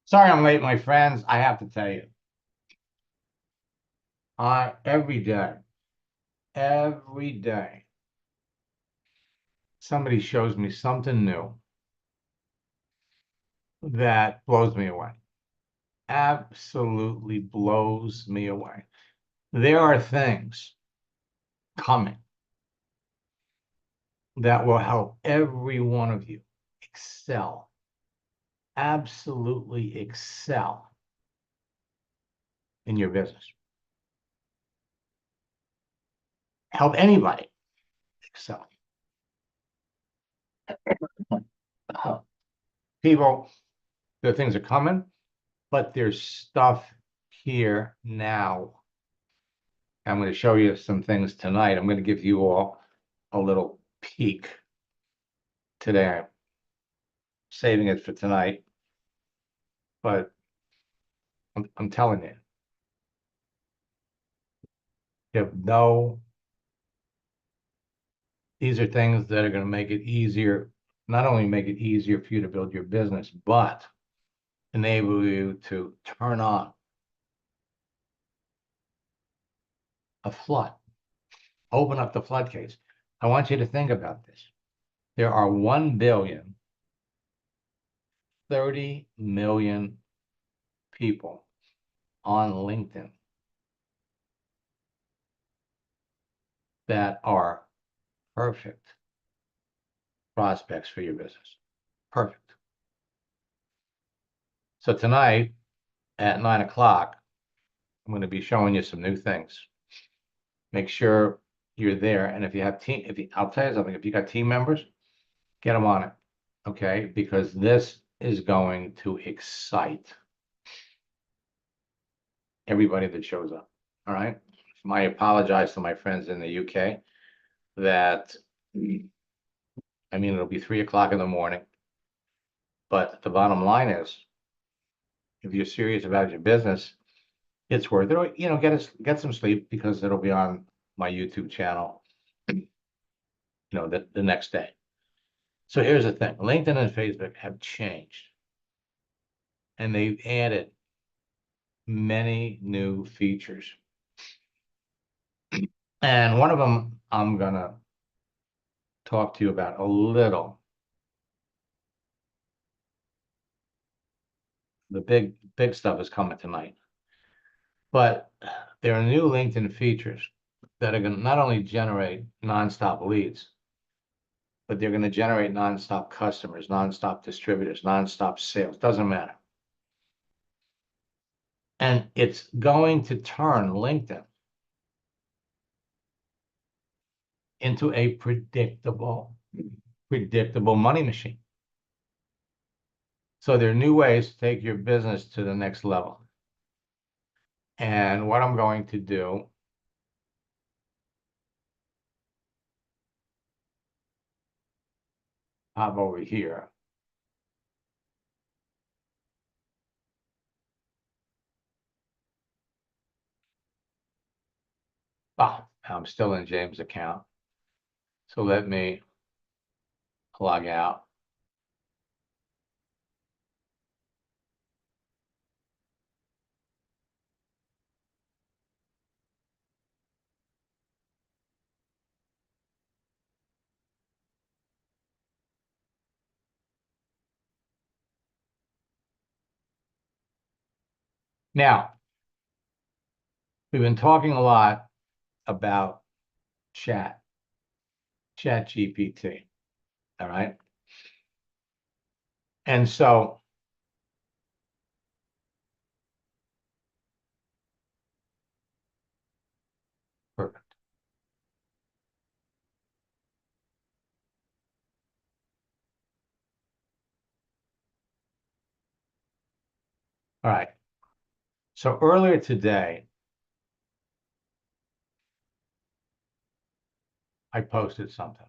Sorry I'm late, my friends. I have to tell you, every day, somebody shows me something new that blows me away. Absolutely blows me away. There are things coming that will help every one of you excel, absolutely excel in your business. Help anybody excel. People, the things are coming, but there's stuff here now. I'm going to show you some things tonight. I'm going to give you all a little peek today. I'm saving it for tonight, but I'm telling you have no, these are things that are going to make it easier, not only make it easier for you to build your business, but enable you to turn on a flood, open up the floodgates. I want you to think about this. There are 1,030,000,000 people on LinkedIn that are perfect prospects for your business. Perfect. So tonight at 9 o'clock, I'm going to be showing you some new things. Make sure you're there. And if you have I'll tell you something, if you got team members, get them on it. Okay. Because this is going to excite everybody that shows up. All right. I apologize to my friends in the UK that, it'll be 3 o'clock in the morning. But the bottom line is, if you're serious about your business, it's worth it. Get some sleep because it'll be on my YouTube channel, the next day. So here's the thing. LinkedIn and Facebook have changed, and they've added many new features. And one of them I'm gonna talk to you about a little. The big stuff is coming tonight. But there are new LinkedIn features that are going to not only generate nonstop leads, but they're going to generate nonstop customers, nonstop distributors, nonstop sales. Doesn't matter. And it's going to turn LinkedIn into a predictable money machine. So there are new ways to take your business to the next level. And what I'm going to do, hop over here. Oh, I'm still in James' account. So let me log out. Now, we've been talking a lot about chat GPT. All right. And so, perfect. All right. So earlier today, I posted something.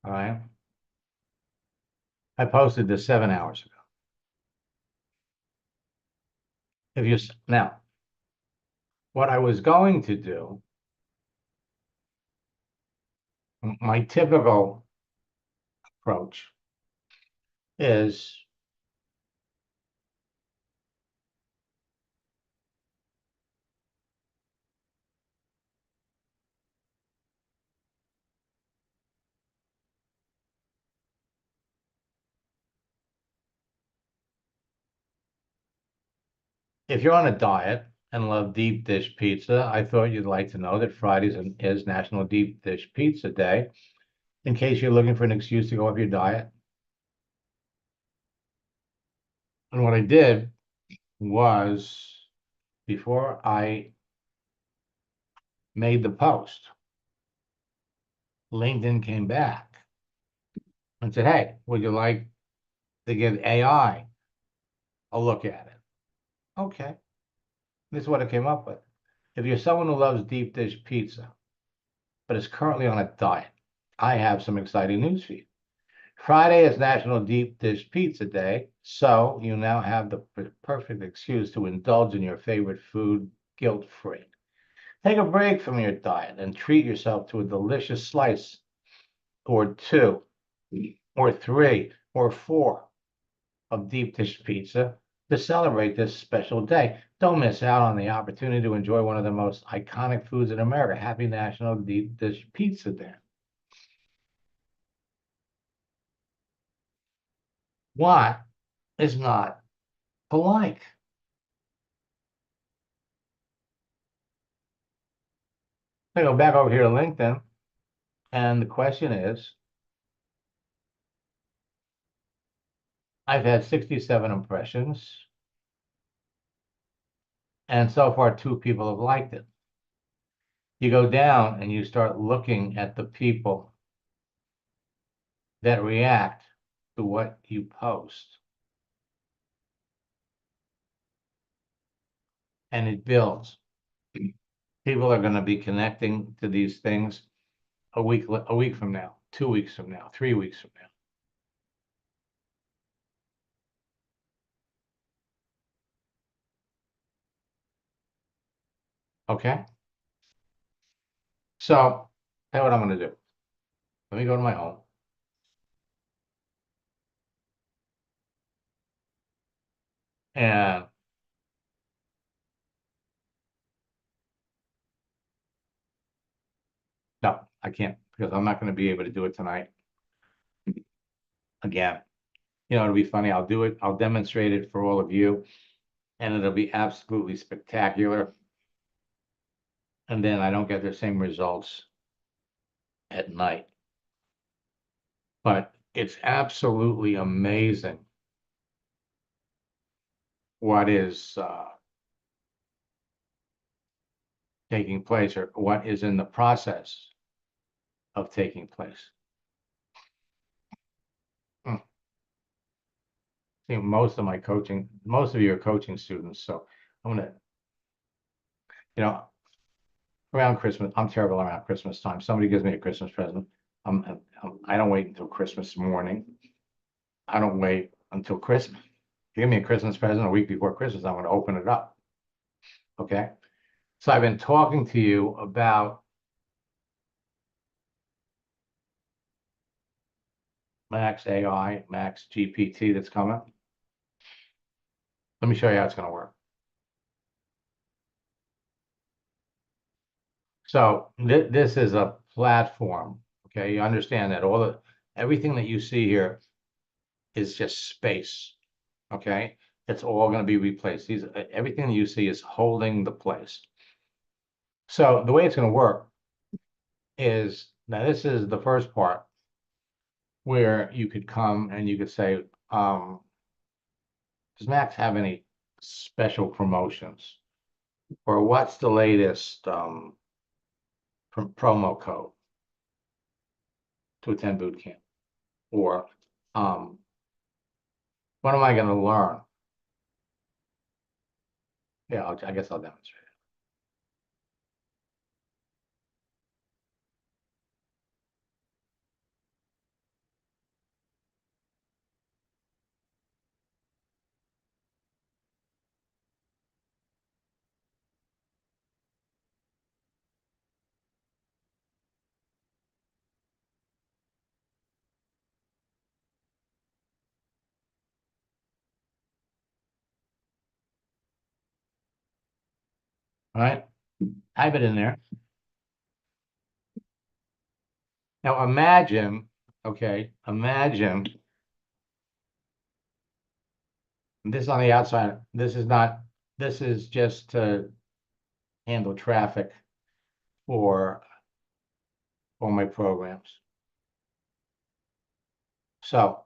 All right. I posted this 7 hours ago. Now, what I was going to do, my typical approach is if you're on a diet and love deep dish pizza, I thought you'd like to know that Fridays is National Deep Dish Pizza Day, in case you're looking for an excuse to go off your diet. And what I did was, before I made the post, LinkedIn came back and said, hey, would you like to give AI a look at it? Okay. This is what I came up with. If you're someone who loves deep dish pizza, but is currently on a diet, I have some exciting news for you. Friday is National Deep Dish Pizza Day, so you now have the perfect excuse to indulge in your favorite food guilt-free. Take a break from your diet and treat yourself to a delicious slice or two, or three, or four of deep dish pizza to celebrate this special day. Don't miss out on the opportunity to enjoy one of the most iconic foods in America. Happy National Deep Dish Pizza Day. What is not to like? I go back over here to LinkedIn, and the question is, I've had 67 impressions, and so far 2 people have liked it. You go down and you start looking at the people that react to what you post, and it builds. People are going to be connecting to these things a week from now, 2 weeks from now, 3 weeks from now. Okay. So that's what I'm going to do. Let me go to my home. And no, I can't, because I'm not going to be able to do it tonight again. It'll be funny. I'll do it. I'll demonstrate it for all of you, and it'll be absolutely spectacular. And then I don't get the same results at night. But it's absolutely amazing what is taking place, or what is in the process of taking place. Mm. See, most of you are coaching students, so I'm gonna, you know, around Christmas, I'm terrible around Christmas time. Somebody gives me a Christmas present. I don't wait until Christmas morning. I don't wait until Christmas. If you give me a Christmas present a week before Christmas, I'm going to open it up. Okay. So I've been talking to you about Max AI, Max GPT that's coming. Let me show you how it's going to work. So this is a platform. Okay. You understand that everything that you see here is just space. Okay. It's all going to be replaced. Everything you see is holding the place. So the way it's going to work is, now this is the first part where you could come and you could say, does Max have any special promotions? Or what's the latest promo code to attend boot camp? Or what am I going to learn? Yeah, I guess I'll demonstrate it. All right, type it in there. Now imagine, okay, imagine this on the outside. This is not, this is just to handle traffic for all my programs. So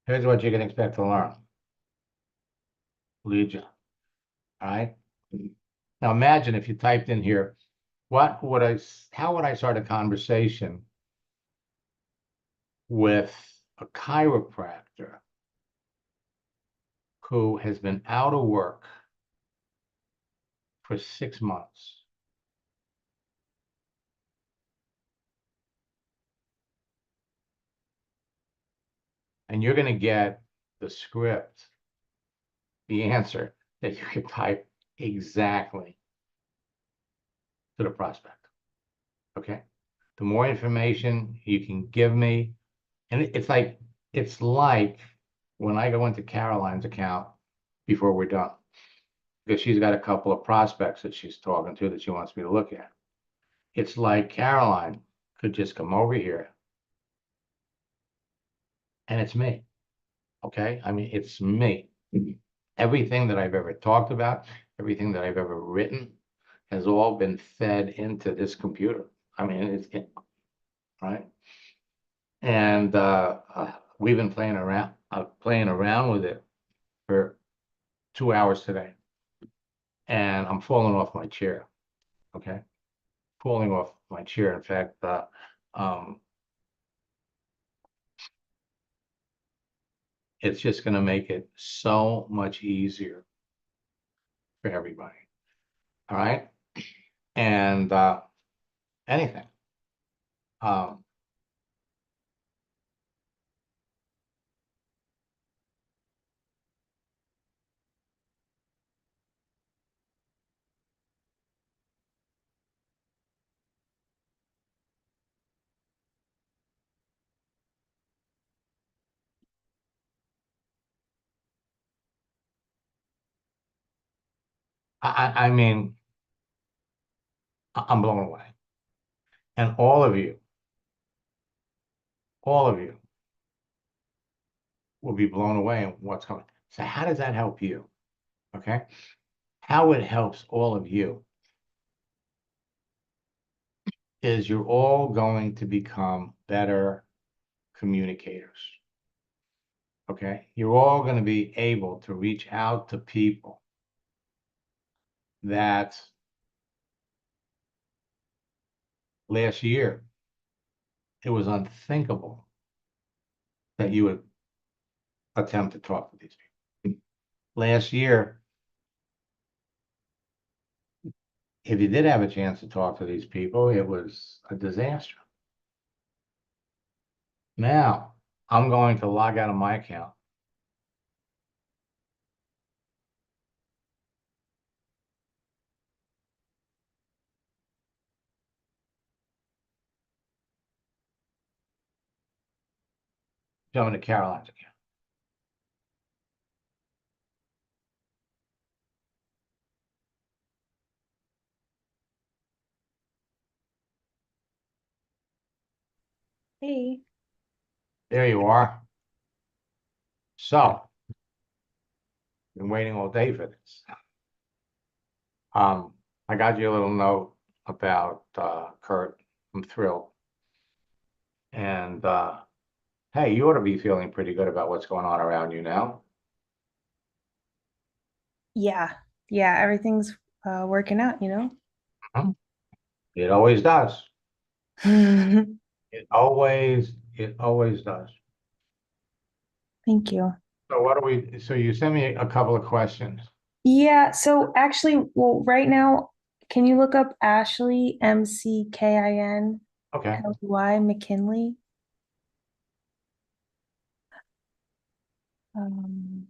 here's what you can expect to learn. Lead gen. All right. Now imagine if you typed in here, how would I start a conversation with a chiropractor who has been out of work for 6 months? And you're going to get the script, the answer that you can type exactly to the prospect. Okay. The more information you can give me, and it's like when I go into Caroline's account before we're done, because she's got a couple of prospects that she's talking to that she wants me to look at. It's like Caroline could just come over here and it's me. Okay. I mean, it's me. Everything that I've ever talked about, everything that I've ever written has all been fed into this computer. I mean, right. And we've been playing around with it for 2 hours today. And I'm falling off my chair. Okay. Falling off my chair. In fact, it's just going to make it so much easier for everybody. All right. And anything. Um, I mean, I'm blown away. And all of you will be blown away in what's coming. So how does that help you? Okay. How it helps all of you is you're all going to become better communicators. Okay. You're all going to be able to reach out to people that last year it was unthinkable that you would attempt to talk to these people. Last year, if you did have a chance to talk to these people, it was a disaster. Now, I'm going to log out of my account. Jump into Caroline's account. Hey. There you are. So, been waiting all day for this. I got you a little note about Kurt. I'm thrilled. And hey, you ought to be feeling pretty good about what's going on around you now. Yeah. Yeah, everything's working out, you know? Mhm. It always does. Thank It always does. you. So you sent me a couple of questions. Yeah, so actually, well, right now, can you look up Ashley, Okay. McKinley, McKinley? Um,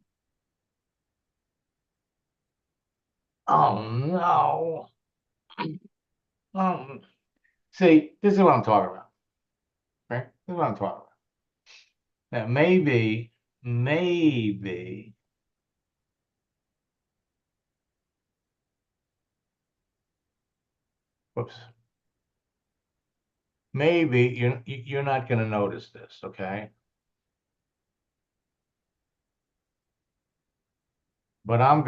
Oh no. Um, see, this is what I'm talking about. Right? This is what I'm talking about. Now maybe Whoops. Maybe you're not going to notice this, okay? But I'm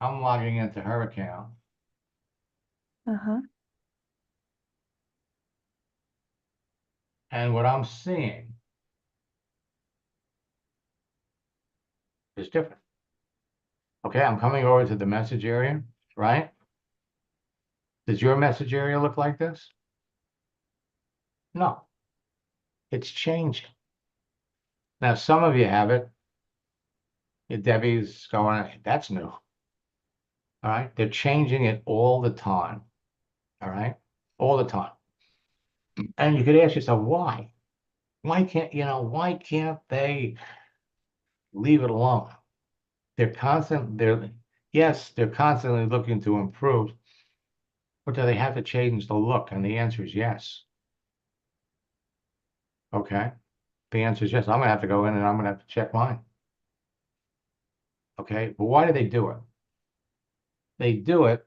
logging into her account. Uh-huh. And what I'm seeing is different. Okay, I'm coming over to the message area, right? Does your message area look like this? No, it's changing. Now, some of you have it. Debbie's going, that's new. All right, they're changing it all the time. All right, all the time. And you could ask yourself, why? Why can't they leave it alone? Yes, they're constantly looking to improve, but do they have to change the look? And the answer is yes. Okay. The answer is yes. I'm gonna have to go in and I'm gonna have to check mine. Okay. But why do they do it? They do it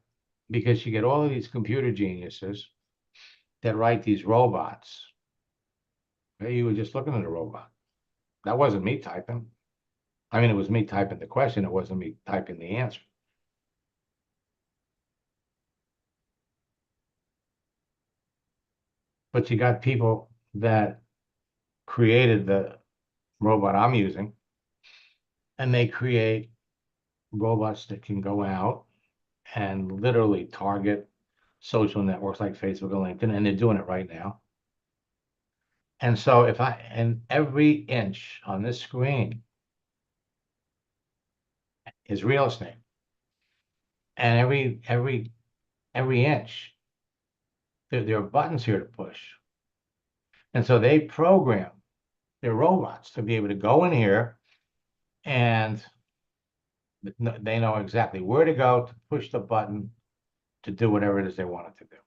because you get all of these computer geniuses that write these robots. Okay? You were just looking at a robot. That wasn't me typing. I mean, it was me typing the question. It wasn't me typing the answer. But you got people that created the robot I'm using, and they create robots that can go out and literally target social networks like Facebook and LinkedIn, and they're doing it right now. And so and every inch on this screen is real estate. And every inch, there are buttons here to push. And so they program their robots to be able to go in here and they know exactly where to go to push the button to do whatever it is they want it to do.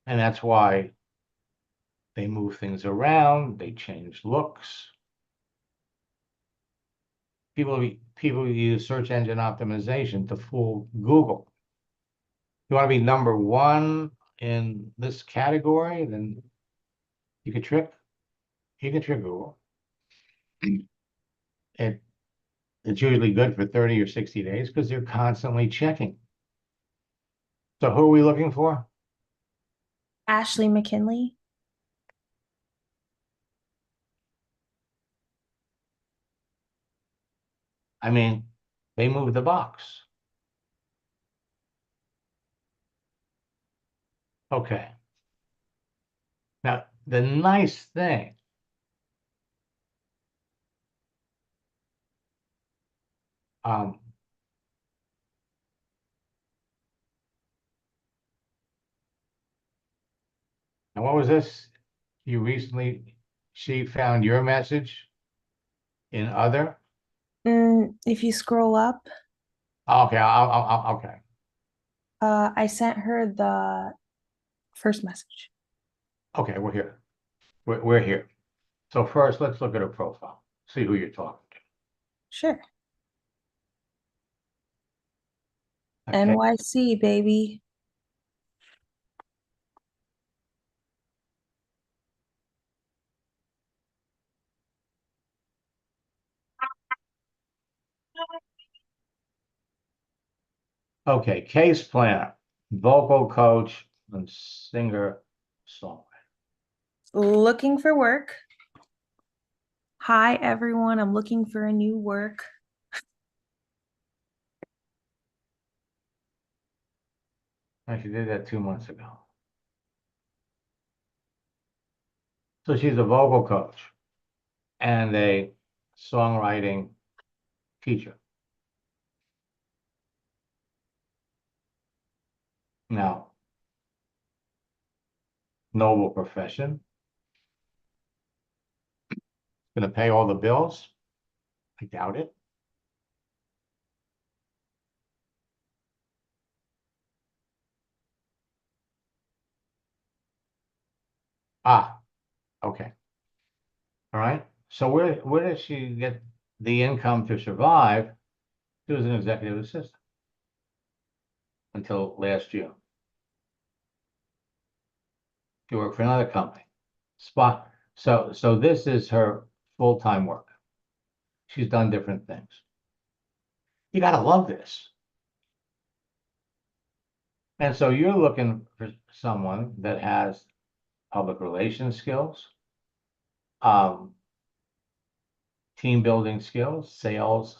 And that's why they move things around, they change looks. People use search engine optimization to fool Google. You want to be number one in this category, then you can trick Google. It it's usually good for 30 or 60 days because they're constantly checking. So who are we looking for? Ashley McKinley. I mean, they moved the box. Okay. Now, the nice thing, um, and what was this? She found your message in other. If you scroll up, Okay, okay. I sent her the first message. Okay, we're here. We're here. So first, let's look at her profile. See who you're talking Sure. to. Okay. NYC, baby. Okay, case planner, vocal coach, and singer songwriter. Looking for work. Hi, everyone. I'm looking for a new work. And she did that 2 months ago. So she's a vocal coach and a songwriting teacher. Now, noble profession. Going to pay all the bills? I doubt it. Ah, okay. All right. So where does she get the income to survive? She was an executive assistant. until last June. She worked for another company. So this is her full-time work. She's done different things. You gotta love this. And so you're looking for someone that has public relations skills, team building skills, sales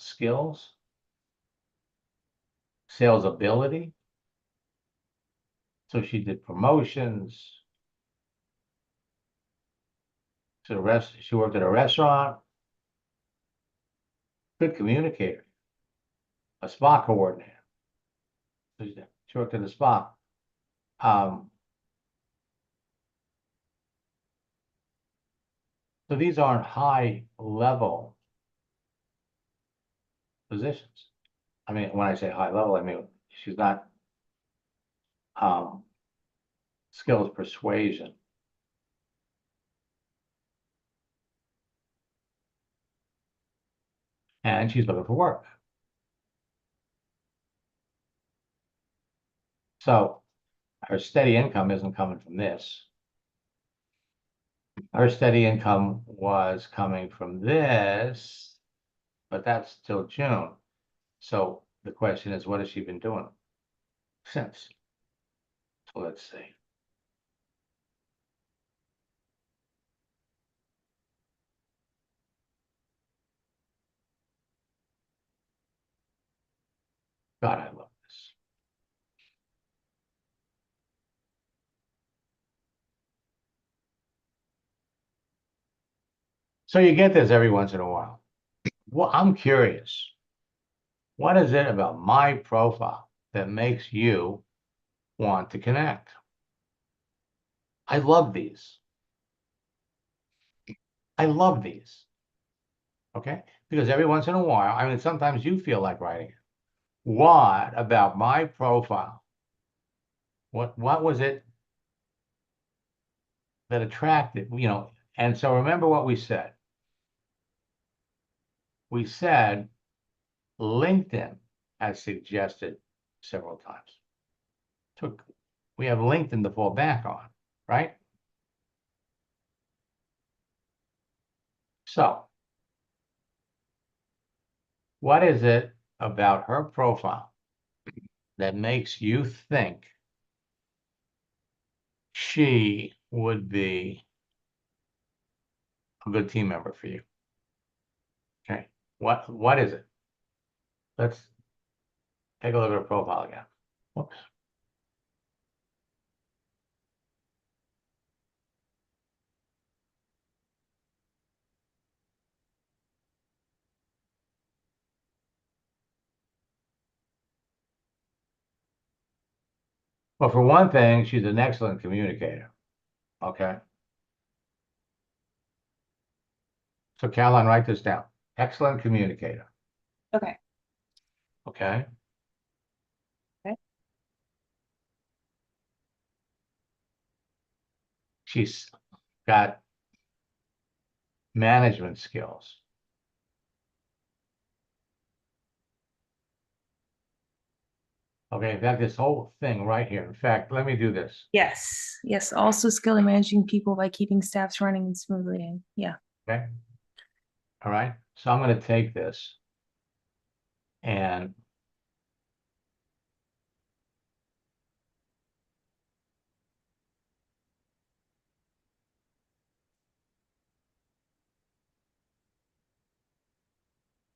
ability. So she did promotions. She worked at a restaurant. Good communicator. A spa coordinator. So she worked at a spa. So these aren't high level positions. I mean, when I say high level, I mean she's not skills persuasion. And she's looking for work. So her steady income isn't coming from this. Her steady income was coming from this, but that's till June. So the question is, what has she been doing since? So let's see. God, I love this. So you get this every once in a while. Well, I'm curious. What is it about my profile that makes you want to connect? I love these. I love these. Okay? Because every once in a while, I mean, sometimes you feel like writing it. What about my profile? What was it that attracted, and so remember what we said. We said LinkedIn has suggested several times. We have LinkedIn to fall back on, right? So what is it about her profile that makes you think she would be a good team member for you? Okay. What is it? Let's take a look at her profile again. Whoops. Well, for one thing, she's an excellent communicator. Okay. So Caroline, write this down. Excellent communicator. Okay. Okay. Okay. She's got management skills. Okay, in fact, this whole thing right here. In fact, let me do this. Yes. Yes. Also skill in managing people by keeping staffs running smoothly. Yeah. Okay. All right. So I'm going to take this and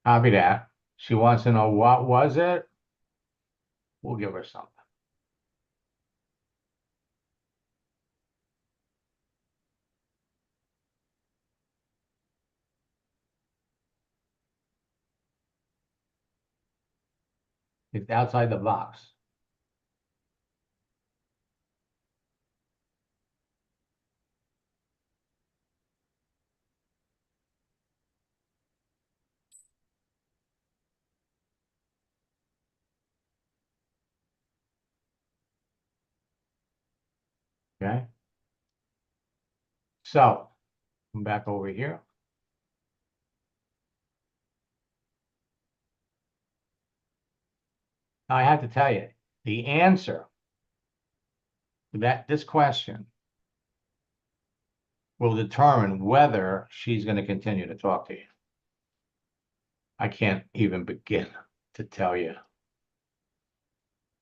copy that. She wants to know what was it? We'll give her something. It's outside the box. Okay. So come back over here. Now I have to tell you, The answer to this question will determine whether she's going to continue to talk to you. I can't even begin to tell you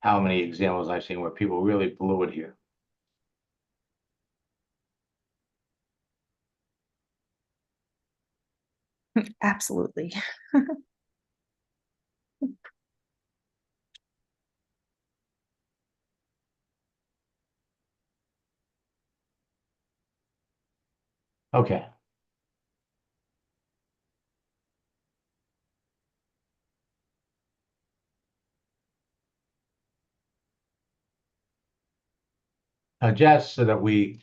how many examples I've seen where people really blew it here. Absolutely. Okay. Just so that we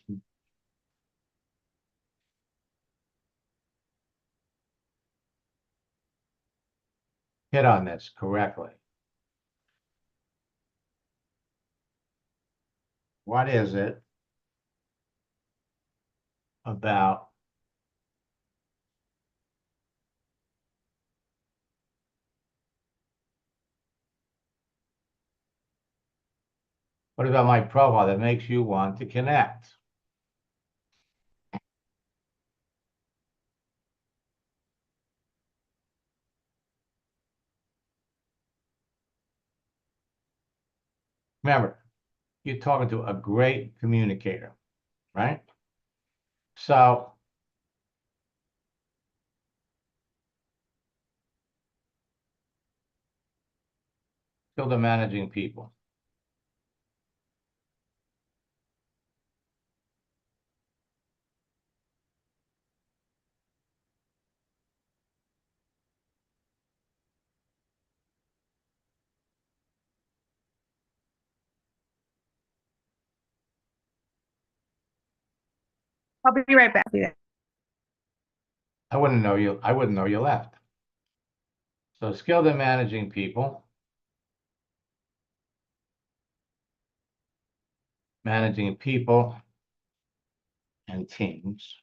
hit on this correctly. What is it about my profile that makes you want to connect? Remember, you're talking to a great communicator, right? So still the managing people. I'll be right back. I wouldn't know you left. So skilled in managing people, and teams.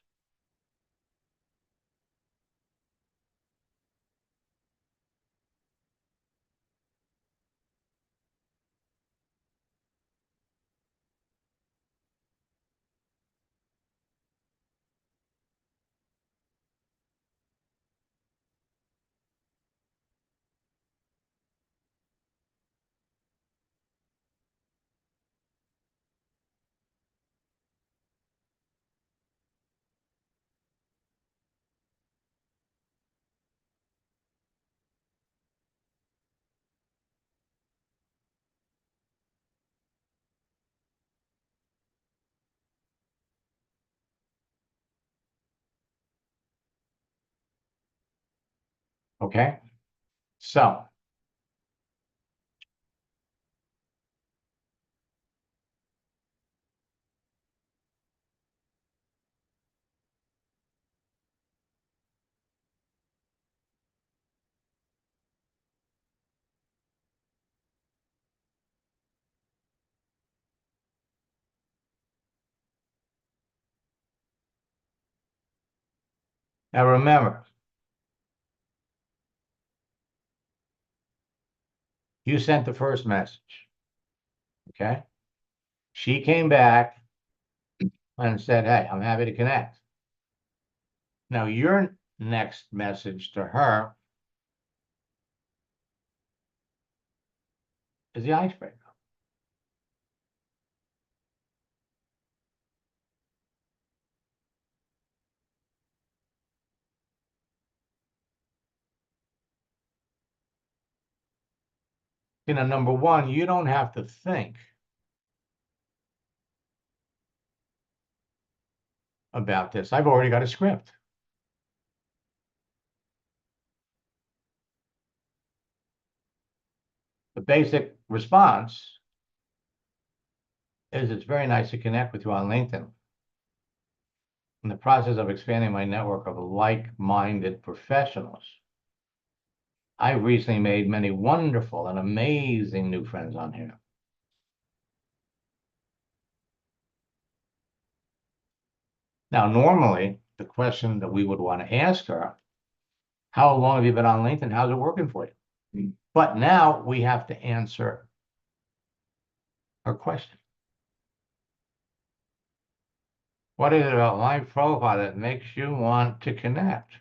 Okay, so now remember, you sent the first message, okay? She came back and said, hey, I'm happy to connect. Now, your next message to her is the icebreaker. Number one, you don't have to think about this. I've already got a script. The basic response is it's very nice to connect with you on LinkedIn. In the process of expanding my network of like-minded professionals, I recently made many wonderful and amazing new friends on here. Now, normally, the question that we would want to ask her, how long have you been on LinkedIn? How's it working for you? But now we have to answer or question. What is it about my profile that makes you want to connect?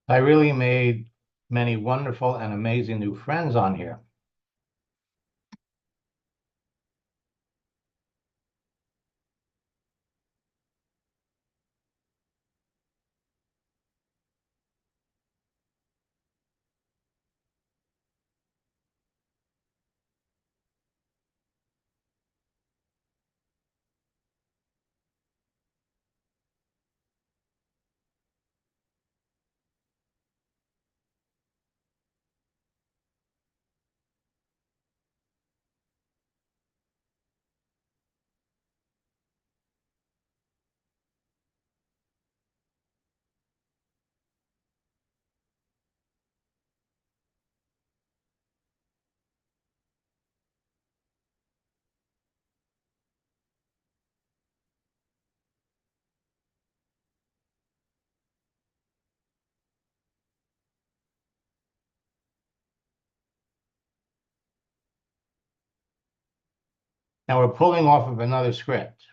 I really made many wonderful and amazing new friends on here. Now we're pulling off of another script.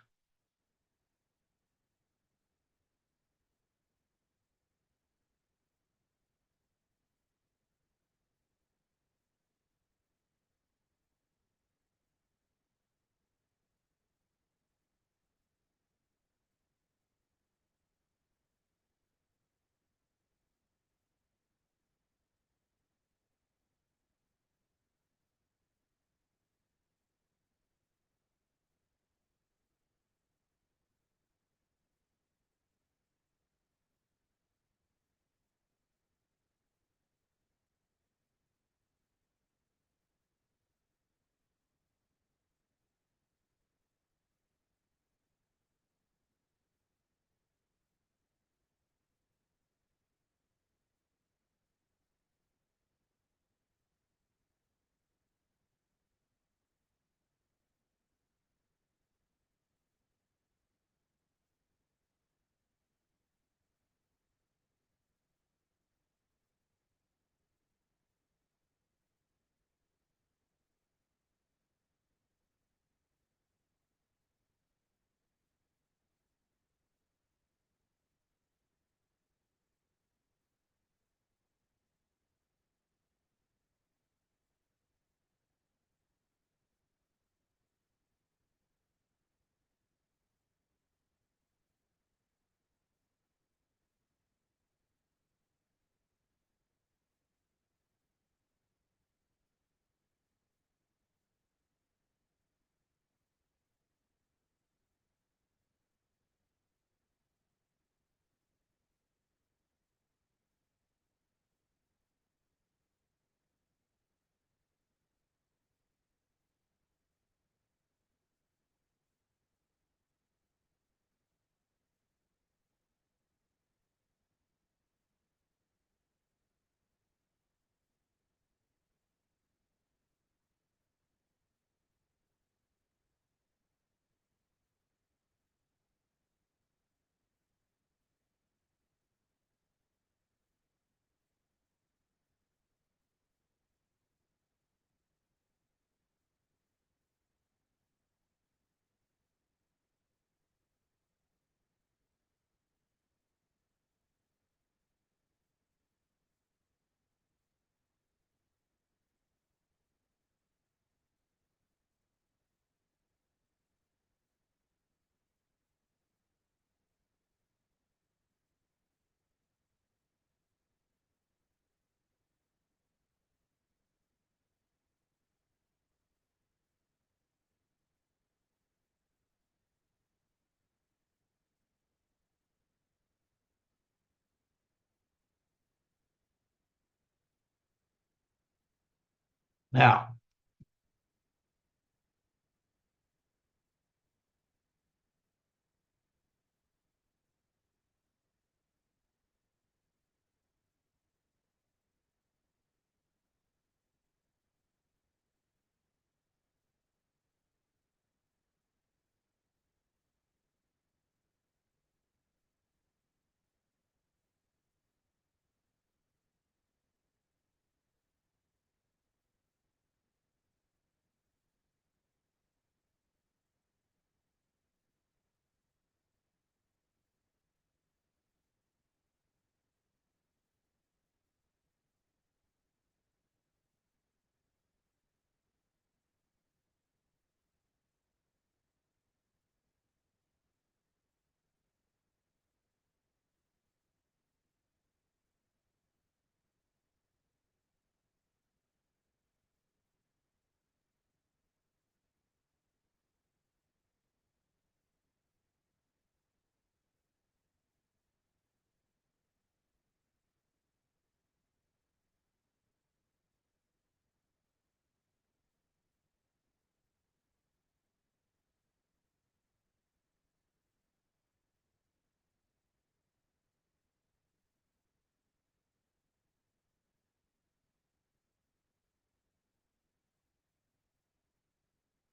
Now,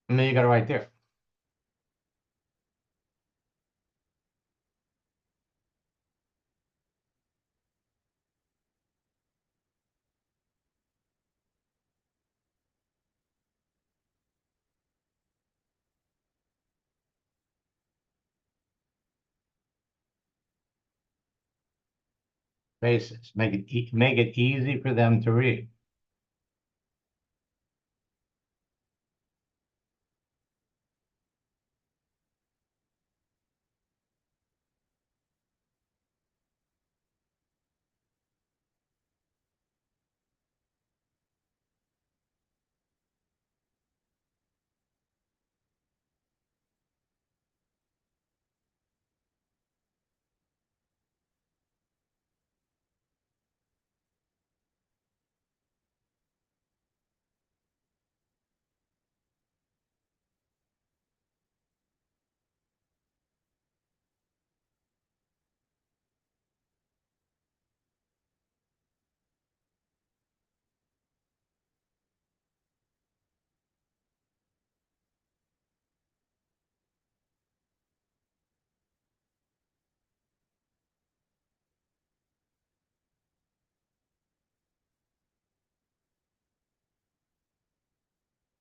and then you got it right there. Basics. Make it easy for them to read.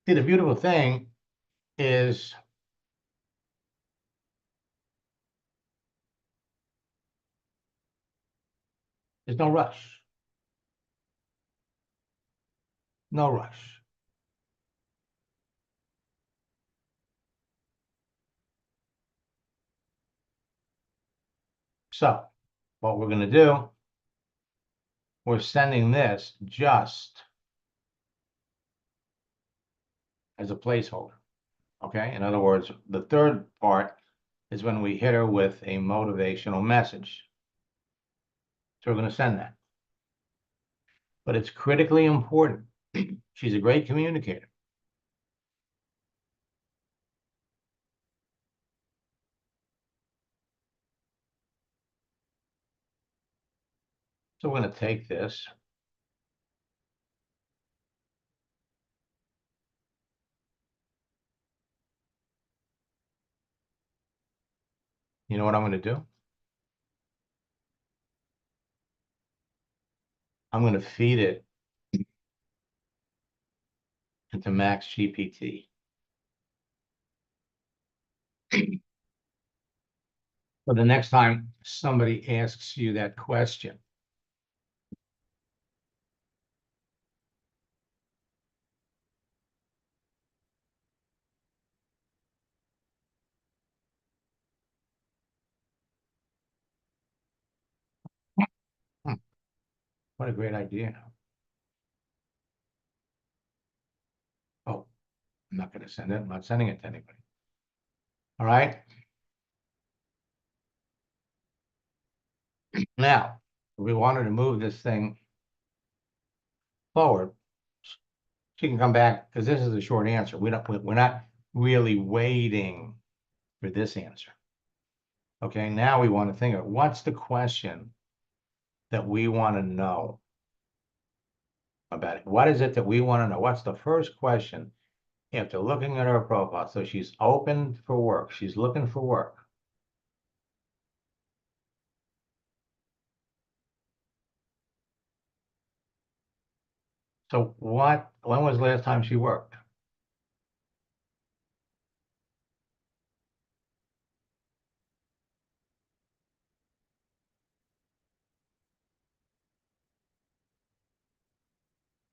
See, the beautiful thing is there's no rush. No rush. So what we're going to do, we're sending this just as a placeholder. Okay. In other words, the third part is when we hit her with a motivational message. So we're going to send that. But it's critically important. She's a great communicator. So we're going to take this. You know what I'm going to do? I'm going to feed it into Max GPT. So the next time somebody asks you that question, hmm, what a great idea. Oh, I'm not going to send it. I'm not sending it to anybody. All right. Now, if we wanted to move this thing forward, She can come back, because this is a short answer. We're not really waiting for this answer. Okay, now we want to think of what's the question that we want to know about it. What is it that we want to know? What's the first question after looking at her profile? So she's open for work. She's looking for work. So when was the last time she worked?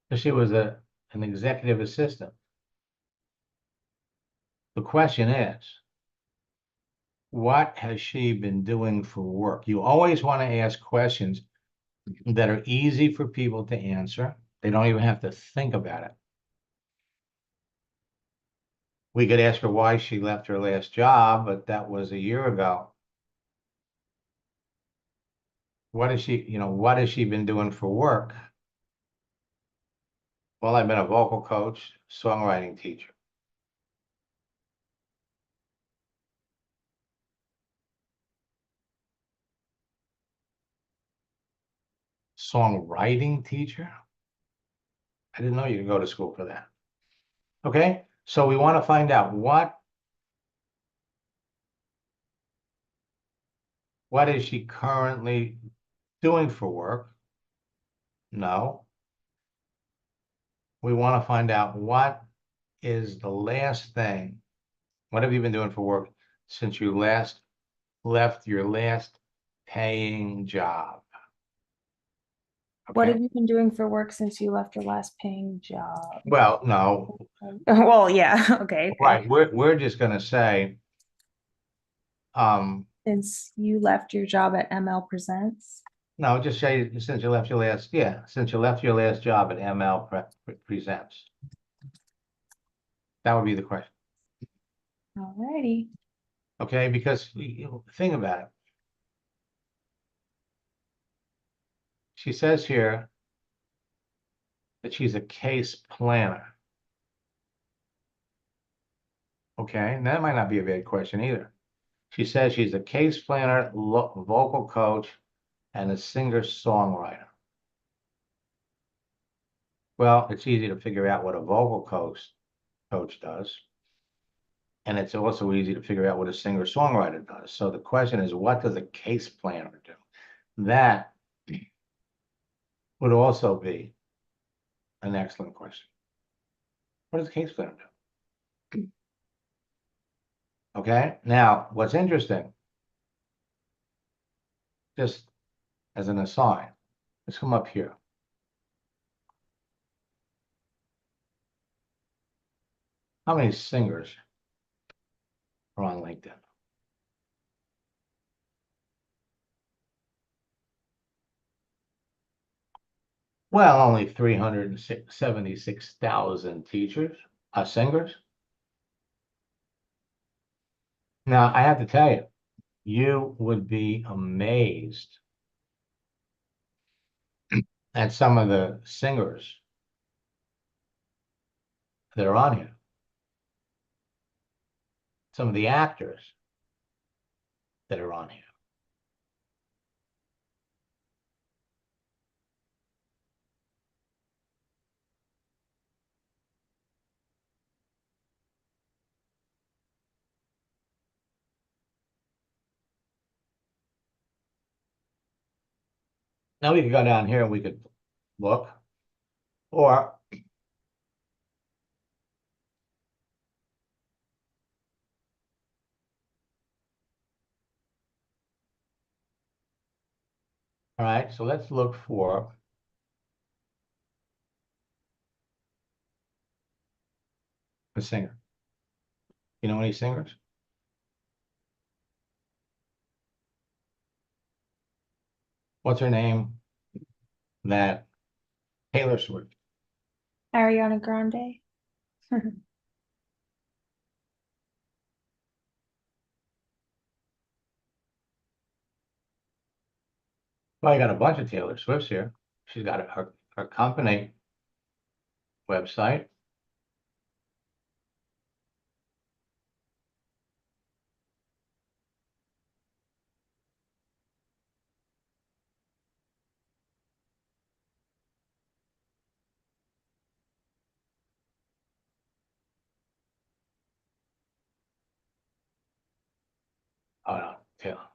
So she was an executive assistant. The question is, what has she been doing for work? You always want to ask questions that are easy for people to answer. They don't even have to think about it. We could ask her why she left her last job, but that was a year ago. What has she been doing for work? Well, I've been a vocal coach, songwriting teacher. Songwriting teacher? I didn't know you could go to school for that. Okay, so we want to find out what is she currently doing for work? No. We want to find out what is the last thing, what have you been doing for work since you last left your last paying job? What Okay, have you been doing for work since you left your last paying job? well, no, Well, yeah. Okay. right, we're just gonna say, Since you left your job at ML Presents. no, just say since you left your last, yeah, since you left your last job at ML Presents. That would be the question, Alrighty. okay? Because think about it. She says here that she's a case planner. Okay, and that might not be a bad question either. She says she's a case planner, vocal coach, and a singer-songwriter. Well, it's easy to figure out what a vocal coach does. And it's also easy to figure out what a singer-songwriter does. So the question is, what does a case planner do? That would also be an excellent question. What does a case planner do? Okay, now what's interesting, just as an aside, let's come up here. How many singers are on LinkedIn? Well, only 376,000 teachers, singers. Now, I have to tell you, you would be amazed at some of the singers that are on here. Some of the actors that are on here. Now we could go down here and we could look, or all right, so let's look for a singer. You know any singers? What's her name? That Taylor Swift. Ariana Grande. Well, I got a bunch of Taylor Swifts here. She's got her company website.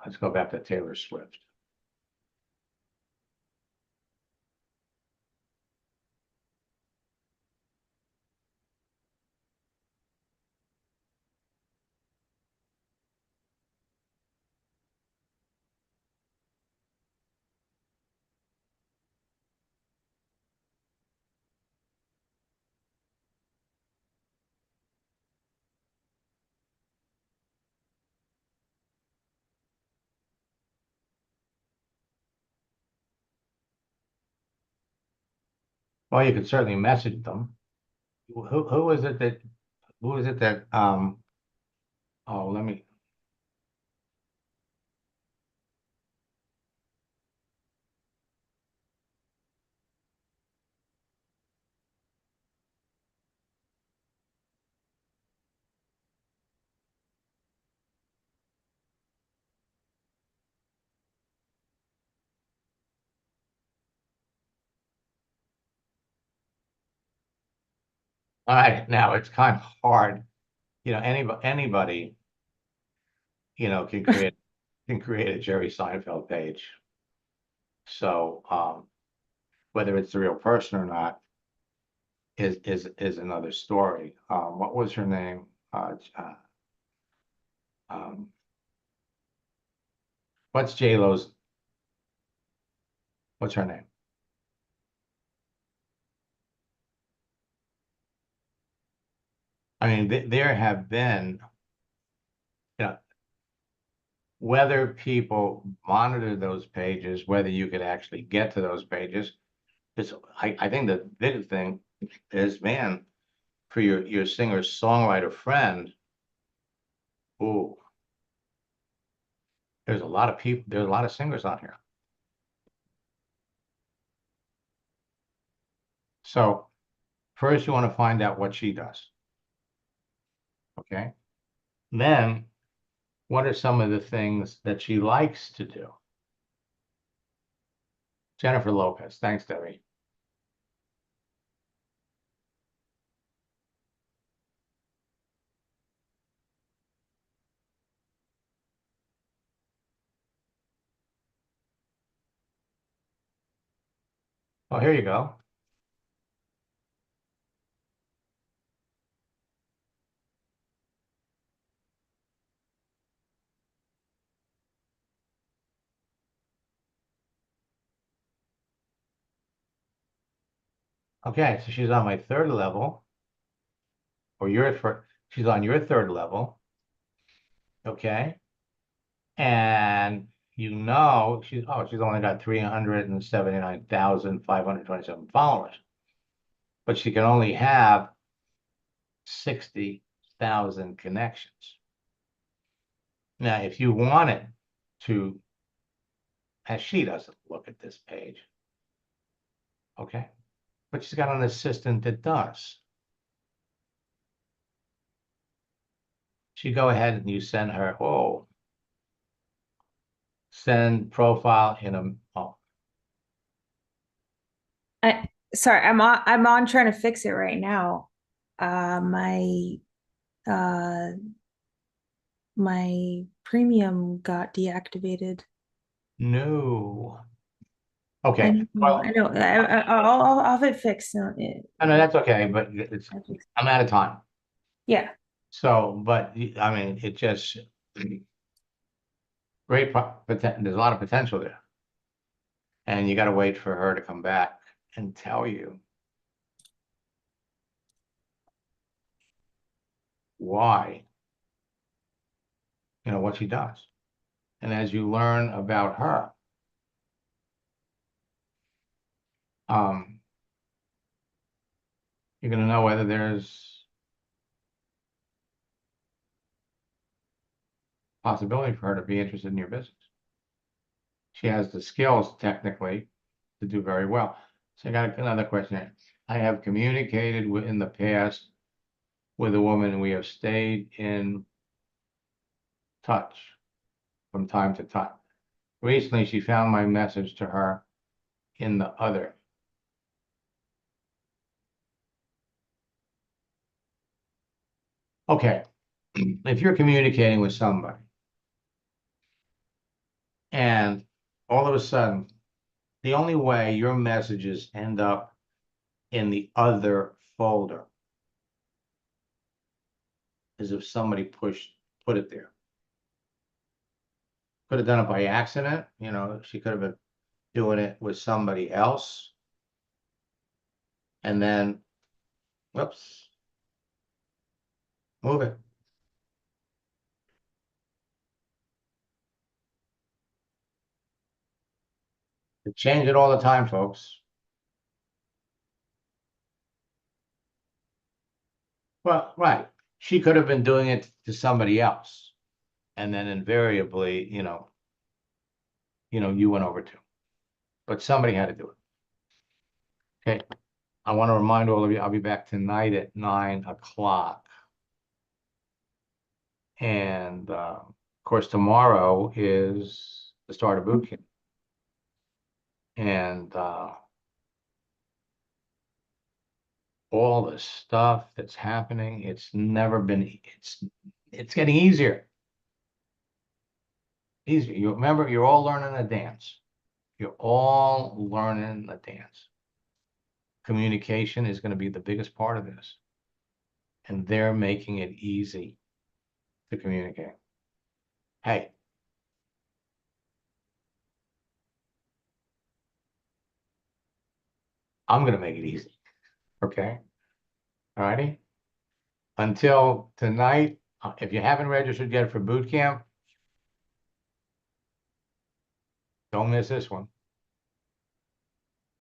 let's go back to Taylor Swift. Well, you could certainly message them. Who is it that, who is it that, oh, let me, all right, now it's kind of hard, anybody, can create a Jerry Seinfeld page. So, whether it's the real person or not is another story. What was her name? Um, what's J-Lo's, what's her name? I mean, there have been, you know, whether people monitor those pages, whether you could actually get to those pages, I think the big thing is, man, for your singer-songwriter friend, ooh, there's a lot of people, there's a lot of singers on here. So first you want to find out what she does. Okay. Then what are some of the things that she likes to do? Jennifer Lopez. Thanks, Debbie. Oh, here you go. Okay, so she's on my third level, or she's on your third level. Okay. And she's only got 379,527 followers, but she can only have 60,000 connections. Now, if you wanted to, and she doesn't look at this page, okay, but she's got an assistant that does. She go ahead and you send her, send profile in a, Sorry, I'm on trying to fix it right now. My uh my premium got deactivated. no. I Okay, know, I well, know. I'll have it fixed. I know that's okay, but I'm out of time. Yeah. So, but I mean, it just there's a lot of potential there. And you got to wait for her to come back and tell you why, what she does. And as you learn about her, um, you're going to know whether there's possibility for her to be interested in your business. She has the skills technically to do very well. So I got another question here. I have communicated in the past with a woman, and we have stayed in touch from time to time. Recently, she found my message to her in the other. Okay, if you're communicating with somebody And all of a sudden, the only way your messages end up in the other folder is if somebody put it there. Could have done it by accident, you know, she could have been doing it with somebody else. And then, whoops, move it. They change it all the time, folks. Well, right. She could have been doing it to somebody else. And then invariably, you went over too. But somebody had to do it. Okay. I want to remind all of you, I'll be back tonight at 9 o'clock. And of course, tomorrow is the start of boot camp. And all the stuff that's happening, it's getting easier. Easier. You remember, you're all learning a dance. You're all learning a dance. Communication is going to be the biggest part of this. And they're making it easy to communicate. Hey, I'm going to make it easy. Okay. All righty. Until tonight, if you haven't registered yet for boot camp, don't miss this one.